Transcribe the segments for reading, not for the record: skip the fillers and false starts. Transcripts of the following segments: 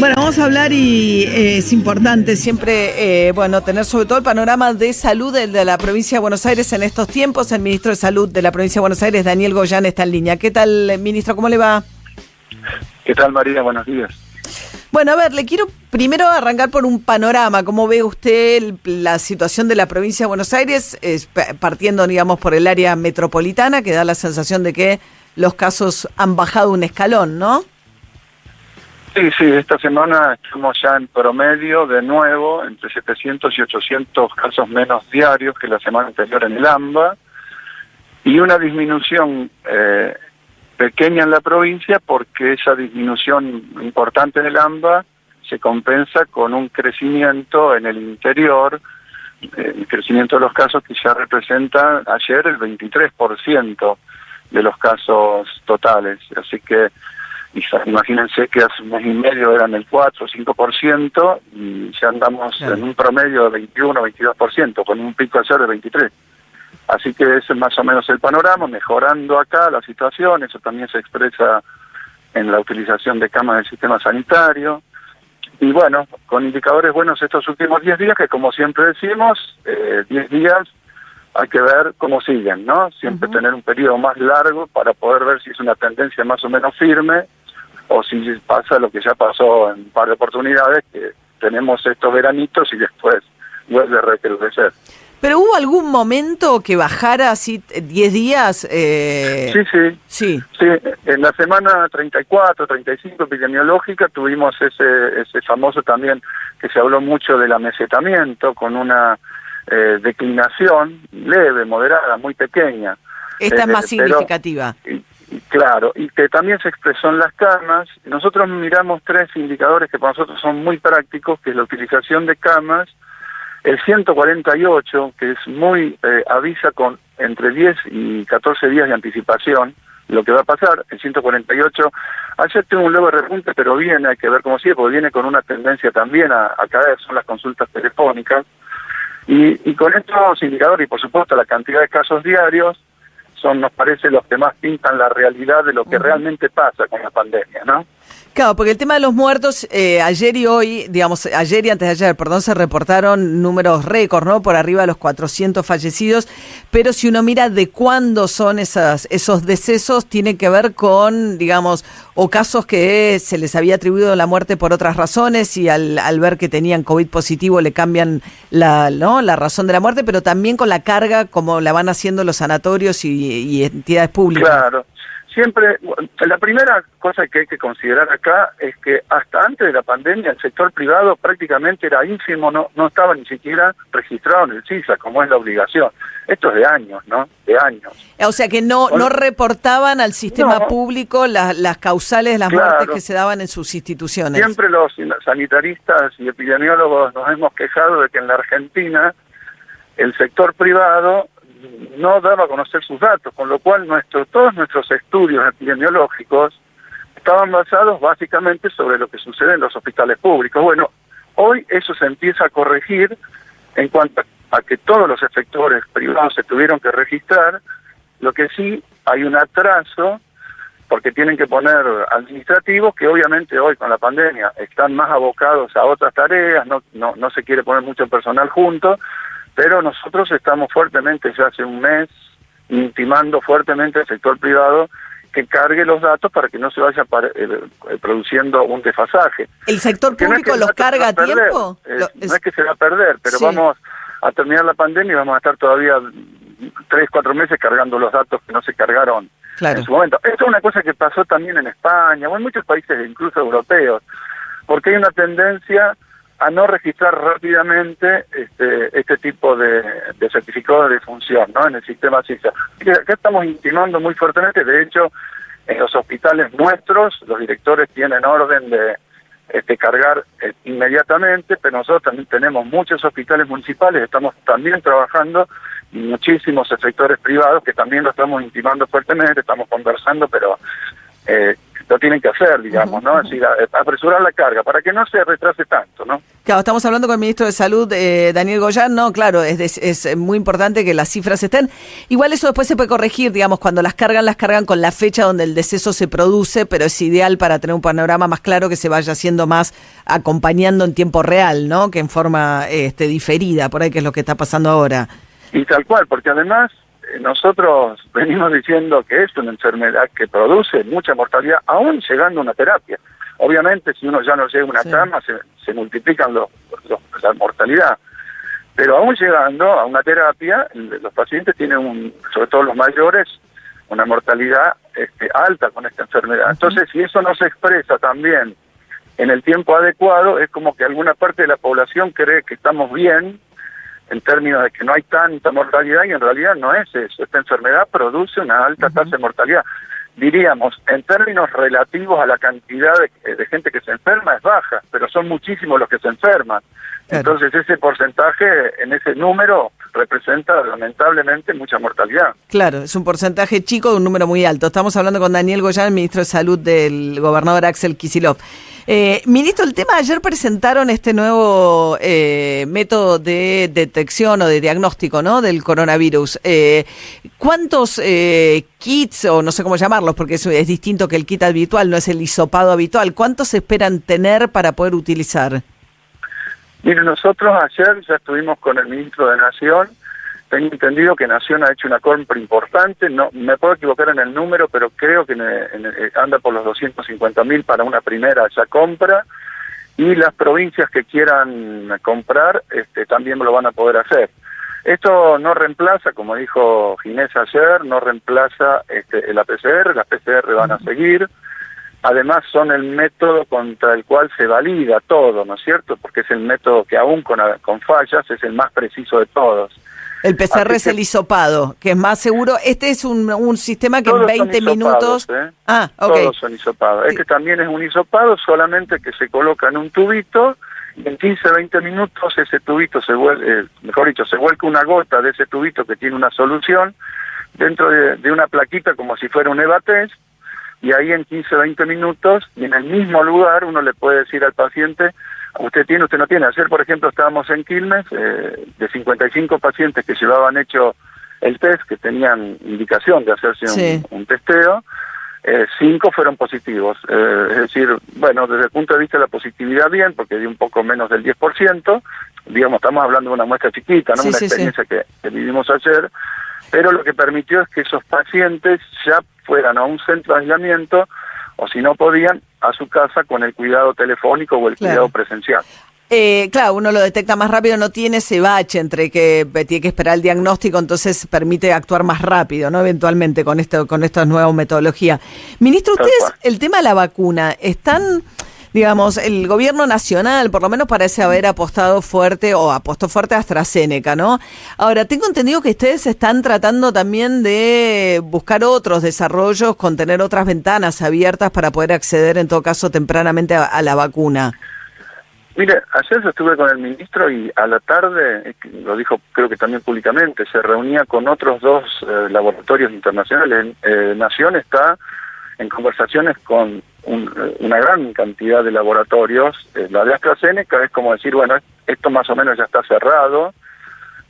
Bueno, vamos a hablar y es importante siempre, tener sobre todo el panorama de salud de la provincia de Buenos Aires en estos tiempos. El ministro de Salud de la provincia de Buenos Aires, Daniel Goyan, está en línea. ¿Qué tal, ministro? ¿Cómo le va? ¿Qué tal, María? Buenos días. Bueno, a ver, le quiero primero arrancar por un panorama. ¿Cómo ve usted la situación de la provincia de Buenos Aires, partiendo, digamos, por el área metropolitana, que da la sensación de que los casos han bajado un escalón, ¿no? Sí, esta semana estamos ya en promedio de nuevo entre 700 y 800 casos menos diarios que la semana anterior en el AMBA, y una disminución pequeña en la provincia, porque esa disminución importante en el AMBA se compensa con un crecimiento en el interior, el crecimiento de los casos que ya representa ayer el 23% de los casos totales, así que imagínense que hace un mes y medio eran el 4 o 5% y ya andamos en un promedio de 21 o 22%, con un pico ayer de 23%. Así que ese es más o menos el panorama, mejorando acá la situación. Eso también se expresa en la utilización de camas del sistema sanitario. Y bueno, con indicadores buenos estos últimos 10 días, que como siempre decimos, 10 días hay que ver cómo siguen, ¿no? Siempre tener un periodo más largo para poder ver si es una tendencia más o menos firme, o si pasa lo que ya pasó en un par de oportunidades, que tenemos estos veranitos y después vuelve a recrudecer. ¿Pero hubo algún momento que bajara así 10 días? Sí. En la semana 34, 35 epidemiológica tuvimos ese famoso también, que se habló mucho del amesetamiento, con una declinación leve, moderada, muy pequeña. Esta es más significativa. Claro, y que también se expresó en las camas. Nosotros miramos 3 indicadores que para nosotros son muy prácticos, que es la utilización de camas, el 148, que es muy avisa con entre 10 y 14 días de anticipación lo que va a pasar. El 148, ayer tuvo un leve repunte, pero viene, hay que ver cómo sigue, porque viene con una tendencia también a caer, son las consultas telefónicas. Y con estos indicadores, y por supuesto la cantidad de casos diarios, son, nos parece, los que más pintan la realidad de lo que realmente pasa con la pandemia, ¿no? Claro, porque el tema de los muertos, ayer y hoy, digamos, ayer y antes de ayer, se reportaron números récord, ¿no? Por arriba de los 400 fallecidos, pero si uno mira de cuándo son esos decesos, tiene que ver con, digamos, o casos que se les había atribuido la muerte por otras razones y al ver que tenían COVID positivo le cambian la razón de la muerte, pero también con la carga como la van haciendo los sanatorios y entidades públicas. Claro. Siempre, la primera cosa que hay que considerar acá es que hasta antes de la pandemia el sector privado prácticamente era ínfimo, no estaba ni siquiera registrado en el CISA, como es la obligación. Esto es de años, ¿no? De años. O sea que no reportaban al sistema público las causales de las muertes que se daban en sus instituciones. Siempre los sanitaristas y epidemiólogos nos hemos quejado de que en la Argentina el sector privado no daba a conocer sus datos, con lo cual todos nuestros estudios epidemiológicos estaban basados básicamente sobre lo que sucede en los hospitales públicos. Bueno, hoy eso se empieza a corregir en cuanto a que todos los efectores privados se tuvieron que registrar. Lo que sí hay un atraso, porque tienen que poner administrativos que obviamente hoy con la pandemia están más abocados a otras tareas, no se quiere poner mucho personal junto. Pero nosotros estamos fuertemente, ya hace un mes, intimando fuertemente al sector privado que cargue los datos para que no se vaya produciendo un desfasaje. ¿El sector público los carga a tiempo? No es que se va a perder, pero vamos a terminar la pandemia y vamos a estar todavía 3, 4 meses cargando los datos que no se cargaron en su momento. Esto es una cosa que pasó también en España o en muchos países, incluso europeos, porque hay una tendencia a no registrar rápidamente este tipo de certificados de defunción, ¿no? En el sistema CISA. Acá estamos intimando muy fuertemente. De hecho, en los hospitales nuestros, los directores tienen orden de cargar inmediatamente, pero nosotros también tenemos muchos hospitales municipales, estamos también trabajando, y muchísimos sectores privados que también lo estamos intimando fuertemente, estamos conversando, pero lo tienen que hacer, digamos, ¿no? Es decir, apresurar la carga para que no se retrase tanto, ¿no? Claro, estamos hablando con el ministro de Salud, Daniel Goyan. No, claro, es muy importante que las cifras estén. Igual eso después se puede corregir, digamos, cuando las cargan con la fecha donde el deceso se produce, pero es ideal para tener un panorama más claro que se vaya haciendo más acompañando en tiempo real, ¿no? Que en forma diferida, por ahí que es lo que está pasando ahora. Y tal cual, porque además nosotros venimos diciendo que es una enfermedad que produce mucha mortalidad, aún llegando a una terapia. Obviamente, si uno ya no llega a una cama, se multiplican la mortalidad. Pero aún llegando a una terapia, los pacientes tienen, sobre todo los mayores, una mortalidad alta con esta enfermedad. Entonces, si eso no se expresa también en el tiempo adecuado, es como que alguna parte de la población cree que estamos bien, en términos de que no hay tanta mortalidad, y en realidad no es eso. Esta enfermedad produce una alta tasa de mortalidad. Diríamos, en términos relativos a la cantidad de gente que se enferma es baja, pero son muchísimos los que se enferman. Claro. Entonces ese porcentaje, en ese número, representa lamentablemente mucha mortalidad. Claro, es un porcentaje chico de un número muy alto. Estamos hablando con Daniel Goyan, ministro de Salud del gobernador Axel Kicillof. Ministro, el tema, ayer presentaron este nuevo método de detección o de diagnóstico, ¿no?, del coronavirus. ¿Cuántos kits, o no sé cómo llamarlos, porque es distinto que el kit habitual, no es el hisopado habitual, cuántos esperan tener para poder utilizar? Mire, nosotros ayer ya estuvimos con el ministro de Nación. Tengo entendido que Nación ha hecho una compra importante, no me puedo equivocar en el número, pero creo que anda por los 250.000 para una primera ya compra, y las provincias que quieran comprar también lo van a poder hacer. Esto no reemplaza, como dijo Ginés ayer, no reemplaza la PCR, las PCR van a seguir. Además son el método contra el cual se valida todo, ¿no es cierto? Porque es el método que aún con fallas es el más preciso de todos. El PCR es el hisopado, que es más seguro. Este es un sistema que en 20 minutos... Ah, ok. Todos son hisopados. Sí. Este también es un hisopado, solamente que se coloca en un tubito, y en 15-20 minutos ese tubito se vuelca una gota de ese tubito que tiene una solución dentro de una plaquita como si fuera un EVA-test, y ahí en 15-20 minutos, y en el mismo lugar, uno le puede decir al paciente, usted tiene, usted no tiene. Ayer, por ejemplo, estábamos en Quilmes, de 55 pacientes que llevaban hecho el test, que tenían indicación de hacerse un testeo, 5 fueron positivos. Es decir, bueno, desde el punto de vista de la positividad bien, porque dio un poco menos del 10%, digamos, estamos hablando de una muestra chiquita, ¿no? Una experiencia que vivimos ayer, pero lo que permitió es que esos pacientes ya fueran a un centro de aislamiento, o si no podían, a su casa con el cuidado telefónico o el cuidado presencial. Claro, uno lo detecta más rápido, no tiene ese bache entre que tiene que esperar el diagnóstico, entonces permite actuar más rápido, ¿no? Eventualmente con esta nueva metodología. Ministro, ustedes, el tema de la vacuna, están... Digamos, el gobierno nacional por lo menos parece haber apostado fuerte, o apostó fuerte a AstraZeneca, ¿no? Ahora, tengo entendido que ustedes están tratando también de buscar otros desarrollos, con tener otras ventanas abiertas para poder acceder, en todo caso, tempranamente a la vacuna. Mire, ayer yo estuve con el ministro y a la tarde, lo dijo creo que también públicamente, se reunía con otros 2 laboratorios internacionales. Nación está en conversaciones con una gran cantidad de laboratorios. La de AstraZeneca es como decir, bueno, esto más o menos ya está cerrado,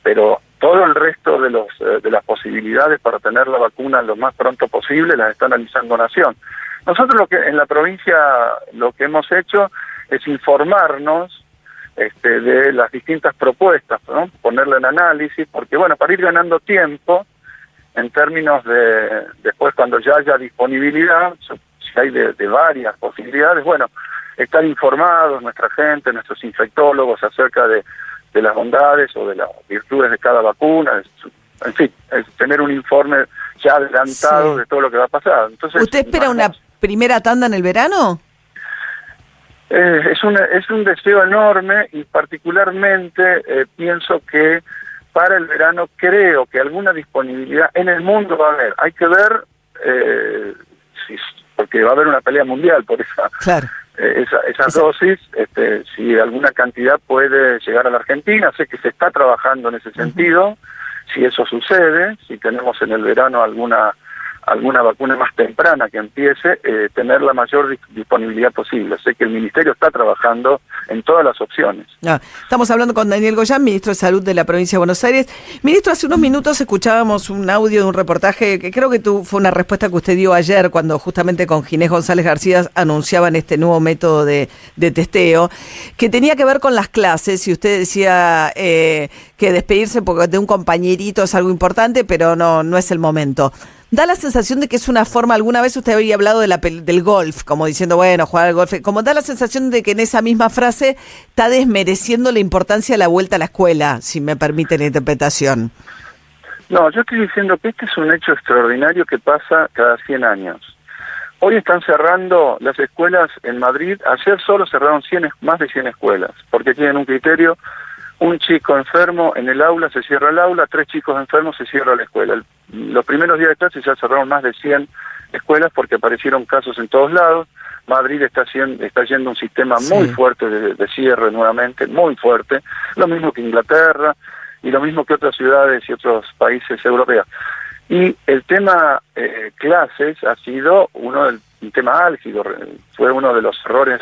pero todo el resto de las posibilidades para tener la vacuna lo más pronto posible las está analizando Nación. Nosotros en la provincia lo que hemos hecho es informarnos de las distintas propuestas, ¿no? Ponerla en análisis, porque bueno, para ir ganando tiempo en términos de después cuando ya haya disponibilidad, si hay de varias posibilidades, bueno, estar informados nuestra gente, nuestros infectólogos acerca de las bondades o de las virtudes de cada vacuna, en fin, es tener un informe ya adelantado de todo lo que va a pasar. Entonces, ¿usted espera una primera tanda en el verano? Es un deseo enorme, y particularmente pienso que para el verano creo que alguna disponibilidad en el mundo va a haber. Hay que ver, porque va a haber una pelea mundial por esas dosis, si alguna cantidad puede llegar a la Argentina. Sé que se está trabajando en ese sentido. Si eso sucede, si tenemos en el verano alguna alguna vacuna más temprana que empiece, tener la mayor disponibilidad posible. Sé que el Ministerio está trabajando en todas las opciones. Estamos hablando con Daniel Goyán, ministro de Salud de la provincia de Buenos Aires. Ministro, hace unos minutos escuchábamos un audio de un reportaje que creo que fue una respuesta que usted dio ayer cuando justamente con Ginés González García anunciaban este nuevo método de testeo, que tenía que ver con las clases, y usted decía que despedirse de un compañerito es algo importante, pero no es el momento. Da la sensación de que es una forma, alguna vez usted había hablado del golf, como diciendo, bueno, jugar al golf, como da la sensación de que en esa misma frase está desmereciendo la importancia de la vuelta a la escuela, si me permite la interpretación. No, yo estoy diciendo que este es un hecho extraordinario que pasa cada 100 años. Hoy están cerrando las escuelas en Madrid, ayer solo cerraron más de 100 escuelas, porque tienen un criterio: un chico enfermo en el aula, se cierra el aula; 3 chicos enfermos, se cierra la escuela. Los primeros días de clase ya cerraron más de 100 escuelas porque aparecieron casos en todos lados. Madrid está yendo un sistema muy fuerte de cierre nuevamente, muy fuerte, lo mismo que Inglaterra y lo mismo que otras ciudades y otros países europeos. Y el tema clases ha sido un tema álgido, fue uno de los errores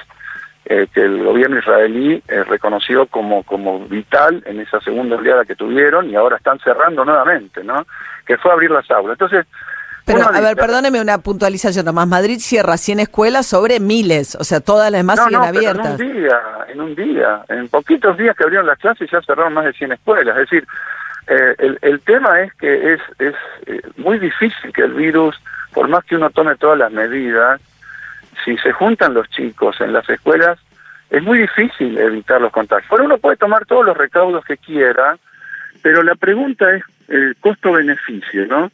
que el gobierno israelí reconoció como vital en esa segunda oleada que tuvieron, y ahora están cerrando nuevamente, ¿no? Que fue abrir las aulas. Entonces, pero, a ver, perdóneme una puntualización nomás. Madrid cierra 100 escuelas sobre miles, o sea, todas las demás siguen abiertas. En un día, en poquitos días que abrieron las clases ya cerraron más de 100 escuelas. Es decir, el tema es que es muy difícil que el virus, por más que uno tome todas las medidas, si se juntan los chicos en las escuelas, es muy difícil evitar los contagios. Bueno, uno puede tomar todos los recaudos que quiera, pero la pregunta es el costo-beneficio, ¿no?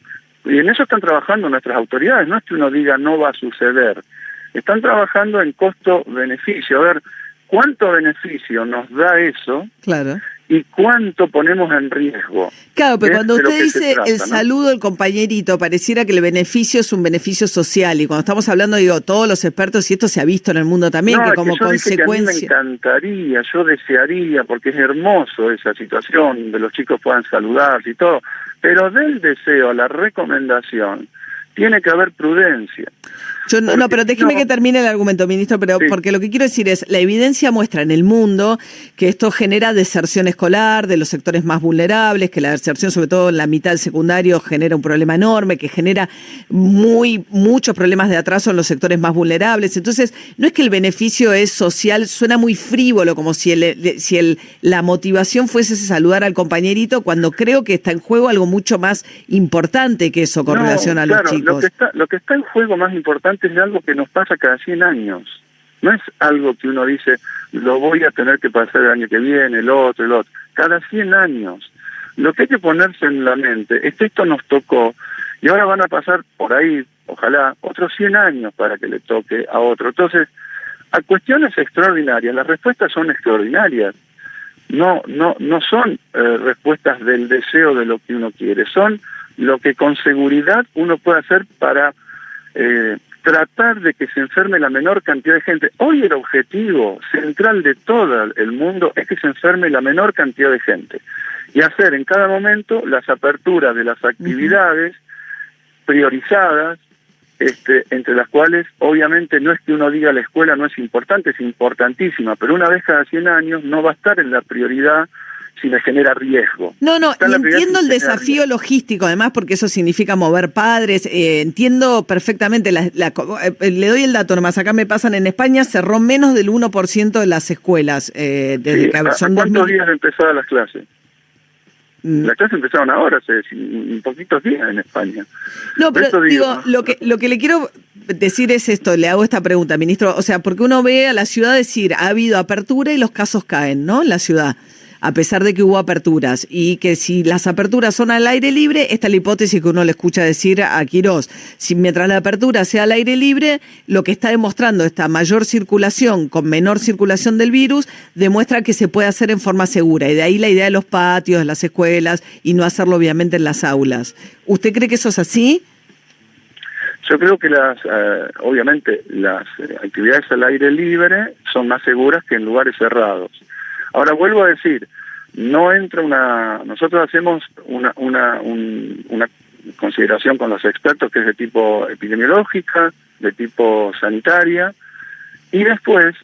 Y en eso están trabajando nuestras autoridades. No es que uno diga no va a suceder. Están trabajando en costo-beneficio. A ver, ¿cuánto beneficio nos da eso? Claro. ¿Y cuánto ponemos en riesgo? Claro, pero cuando usted dice el saludo del compañerito, pareciera que el beneficio es un beneficio social. Y cuando estamos hablando, digo, todos los expertos, y esto se ha visto en el mundo también, que como consecuencia... Dije que a mí me encantaría, yo desearía, porque es hermoso esa situación, donde los chicos puedan saludarse y todo, pero del deseo a la recomendación tiene que haber prudencia. Pero déjeme que termine el argumento, ministro, pero sí. Porque lo que quiero decir es, la evidencia muestra en el mundo que esto genera deserción escolar de los sectores más vulnerables, que la deserción, sobre todo en la mitad del secundario, genera un problema enorme, que genera muchos problemas de atraso en los sectores más vulnerables. Entonces, no es que el beneficio es social, suena muy frívolo, como si la motivación fuese saludar al compañerito, cuando creo que está en juego algo mucho más importante que eso con relación a los chicos. Lo que está en juego más importante es algo que nos pasa cada 100 años. No es algo que uno dice, lo voy a tener que pasar el año que viene, el otro. Cada 100 años. Lo que hay que ponerse en la mente es que esto nos tocó y ahora van a pasar por ahí, ojalá, otros 100 años para que le toque a otro. Entonces, a cuestiones extraordinarias, las respuestas son extraordinarias. No son respuestas del deseo de lo que uno quiere, son lo que con seguridad uno puede hacer para tratar de que se enferme la menor cantidad de gente. Hoy el objetivo central de todo el mundo es que se enferme la menor cantidad de gente y hacer en cada momento las aperturas de las actividades priorizadas, entre las cuales obviamente no es que uno diga la escuela no es importante, es importantísima, pero una vez cada 100 años no va a estar en la prioridad si me genera riesgo. Y entiendo el desafío logístico, además, porque eso significa mover padres. Entiendo perfectamente, le doy el dato nomás, acá me pasan, en España cerró menos del 1% de las escuelas. Desde que son ¿Cuántos días empezaron las clases? Las clases empezaron ahora, hace poquitos días en España. No, pero digo, lo que le quiero decir es esto, le hago esta pregunta, ministro, o sea, porque uno ve a la ciudad decir, ha habido apertura y los casos caen, ¿no?, en la ciudad, a pesar de que hubo aperturas, y que si las aperturas son al aire libre, esta es la hipótesis que uno le escucha decir a Quirós, si mientras la apertura sea al aire libre, lo que está demostrando esta mayor circulación con menor circulación del virus, demuestra que se puede hacer en forma segura, y de ahí la idea de los patios, de las escuelas, y no hacerlo obviamente en las aulas. ¿Usted cree que eso es así? Yo creo que obviamente las actividades al aire libre son más seguras que en lugares cerrados. Ahora vuelvo a decir, nosotros hacemos una consideración con los expertos, que es de tipo epidemiológica, de tipo sanitaria, y después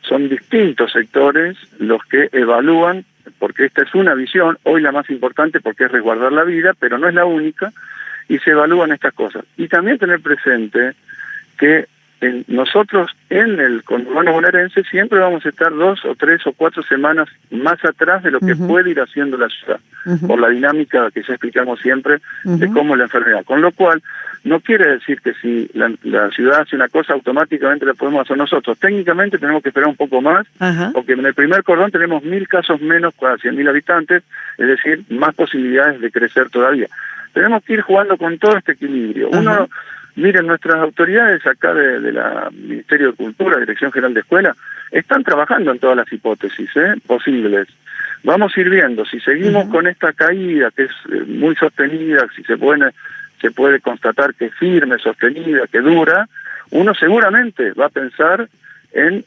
son distintos sectores los que evalúan, porque esta es una visión, hoy la más importante porque es resguardar la vida, pero no es la única, y se evalúan estas cosas. Y también tener presente que nosotros en el conurbano bonaerense siempre vamos a estar 2 o 3 o 4 semanas más atrás de lo que puede ir haciendo la ciudad, por la dinámica que ya explicamos siempre de cómo es la enfermedad. Con lo cual, no quiere decir que si la ciudad hace una cosa, automáticamente la podemos hacer nosotros. Técnicamente tenemos que esperar un poco más, porque en el primer cordón tenemos 1.000 casos menos para 100.000 habitantes, es decir, más posibilidades de crecer todavía. Tenemos que ir jugando con todo este equilibrio. Miren, nuestras autoridades acá de la Ministerio de Cultura, Dirección General de Escuela, están trabajando en todas las hipótesis posibles. Vamos a ir viendo, si seguimos con esta caída que es muy sostenida, si se puede constatar que es firme, sostenida, que dura, uno seguramente va a pensar en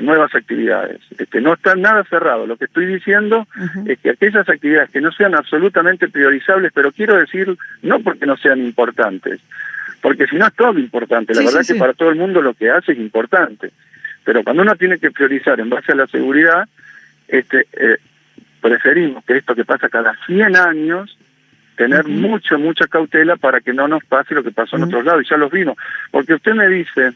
nuevas actividades. No está nada cerrado. Lo que estoy diciendo es que aquellas actividades que no sean absolutamente priorizables, pero quiero decir, no porque no sean importantes, porque si no es todo importante, la verdad que para todo el mundo lo que hace es importante, pero cuando uno tiene que priorizar en base a la seguridad, preferimos que esto que pasa cada 100 años, tener mucha cautela para que no nos pase lo que pasó en otros lados, y ya los vimos, porque usted me dice,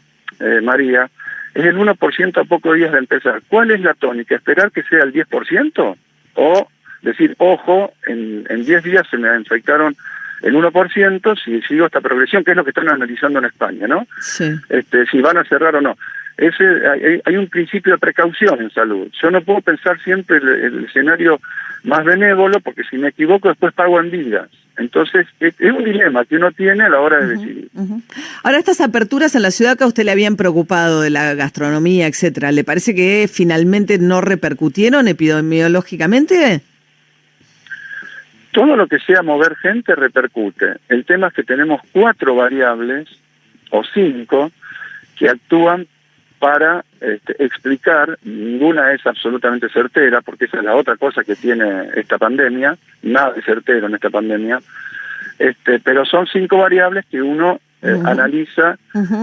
María, es el 1% a pocos días de empezar. ¿Cuál es la tónica? ¿Esperar que sea el 10%? O decir, ojo, en 10 días se me infectaron el 1%, si sigo esta progresión, que es lo que están analizando en España, ¿no? Sí. Si van a cerrar o no. Hay un principio de precaución en salud. Yo no puedo pensar siempre el escenario más benévolo, porque si me equivoco después pago en vidas. Entonces, es un dilema que uno tiene a la hora de decidir. Ahora, estas aperturas en la ciudad que a usted le habían preocupado de la gastronomía, etcétera, ¿le parece que finalmente no repercutieron epidemiológicamente? Todo lo que sea mover gente repercute. El tema es que tenemos 4 variables, o 5, que actúan para explicar. Ninguna es absolutamente certera, porque esa es la otra cosa que tiene esta pandemia, nada es certero en esta pandemia, pero son 5 variables que uno analiza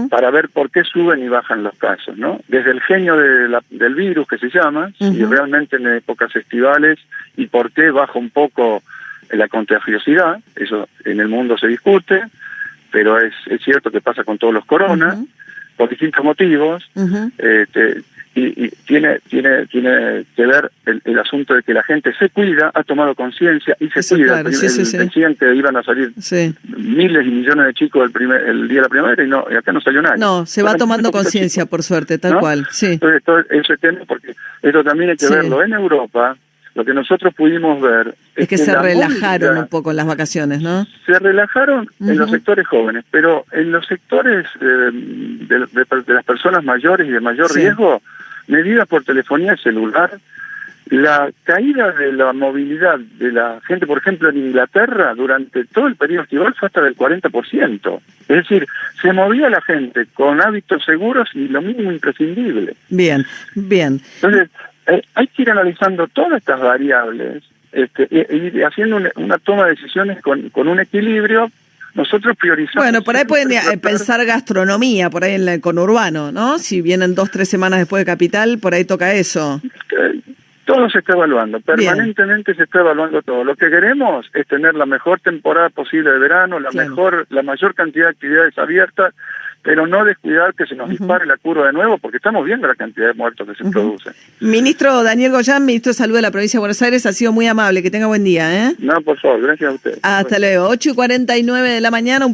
para ver por qué suben y bajan los casos, ¿no? Desde el genio del virus, que se llama, si realmente en épocas estivales, y por qué baja un poco la contagiosidad, eso en el mundo se discute, pero es cierto que pasa con todos los coronas, por distintos motivos, y tiene que ver el asunto de que la gente se cuida, ha tomado conciencia y se cuida. Claro, decían que iban a salir miles y millones de chicos el día de la primavera, y acá no salió nadie. No, se va tomando conciencia, por suerte, tal cual. Sí. Entonces, todo ese tema, porque esto también hay que verlo en Europa. Lo que nosotros pudimos ver es que se relajaron un poco en las vacaciones, ¿no? Se relajaron en los sectores jóvenes, pero en los sectores de las personas mayores y de mayor riesgo, medidas por telefonía celular, la caída de la movilidad de la gente, por ejemplo, en Inglaterra, durante todo el periodo estival fue hasta del 40%. Es decir, se movía la gente con hábitos seguros y lo mínimo imprescindible. Bien. Entonces, hay que ir analizando todas estas variables y haciendo una toma de decisiones con un equilibrio. Nosotros priorizamos... Bueno, por ahí pueden pensar gastronomía, por ahí en el conurbano, ¿no? Si vienen 2-3 semanas después de Capital, por ahí toca eso. Todo se está evaluando, permanentemente se está evaluando todo. Lo que queremos es tener la mejor temporada posible de verano, la mayor cantidad de actividades abiertas, pero no descuidar que se nos dispare la curva de nuevo, porque estamos viendo la cantidad de muertos que se producen. Ministro Daniel Goyán, ministro de Salud de la Provincia de Buenos Aires, ha sido muy amable. Que tenga buen día, ¿eh? No, por favor, gracias a usted. Hasta luego. 8:49 de la mañana.